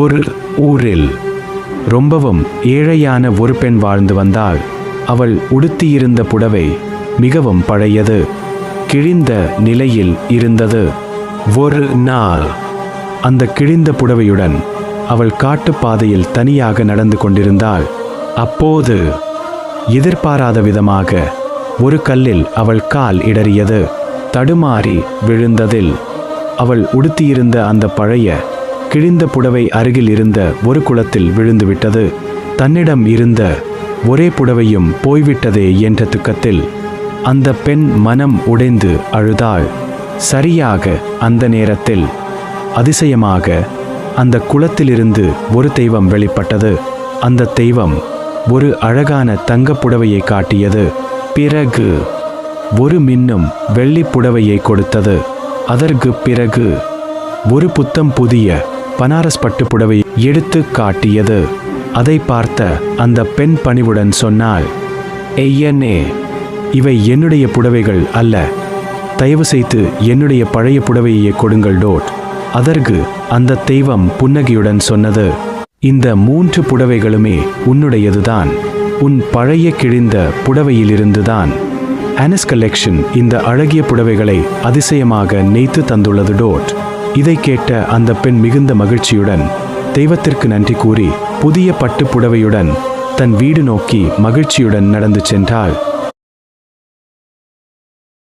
ஒரு ஊரில் ரொம்பவும் ஏழையான ஒரு பெண் வாழ்ந்து வந்தாள். அவள் உடுத்தியிருந்த புடவை மிகவும் பழையது, கிழிந்த நிலையில் இருந்தது. ஒரு நாள் அந்த கிழிந்த புடவையுடன் அவள் காட்டுப்பாதையில் தனியாக நடந்து கொண்டிருந்தாள். அப்போது எதிர்பாராத விதமாக ஒரு கல்லில் அவள் கால் இடறியது. தடுமாறி விழுந்ததில் அவள் உடுத்தியிருந்த அந்த பழைய கிழிந்த புடவை அருகில் இருந்த ஒரு குளத்தில் விழுந்துவிட்டது. தன்னிடம் இருந்த ஒரே புடவையும் போய்விட்டதே என்ற துக்கத்தில் அந்த பெண் மனம் உடைந்து அழுதாள். சரியாக அந்த நேரத்தில் அதிசயமாக அந்த குளத்திலிருந்து ஒரு தெய்வம் வெளிப்பட்டது. அந்த தெய்வம் ஒரு அழகான தங்கப் புடவையை காட்டியது. பிறகு ஒரு மின்னும் வெள்ளி புடவையை கொடுத்தது. அதற்கு பிறகு ஒரு புத்தம் புதிய பனாரஸ் பட்டு புடவை எடுத்து காட்டியது. அதை பார்த்த அந்த பெண் பணிவுடன் சொன்னாள், ஐயனே, இவை என்னுடைய புடவைகள் அல்ல, தயவு செய்து என்னுடைய பழைய புடவையை கொடுங்கள் டோட். அதற்கு அந்த தெய்வம் புன்னகையுடன் சொன்னது, இந்த 3 புடவைகளுமே உன்னுடையதுதான். உன் பழைய கிழிந்த புடவையிலிருந்துதான் ஆனஸ் கலெக்ஷன் இந்த அழகிய புடவைகளை அதிசயமாக நெய்த்து தந்துள்ளது டோட். இதை கேட்ட அந்த பெண் மிகுந்த மகிழ்ச்சியுடன் தெய்வத்திற்கு நன்றி கூறி புதிய பட்டு புடவையுடன் தன் வீடு நோக்கி மகிழ்ச்சியுடன் நடந்து சென்றாள்.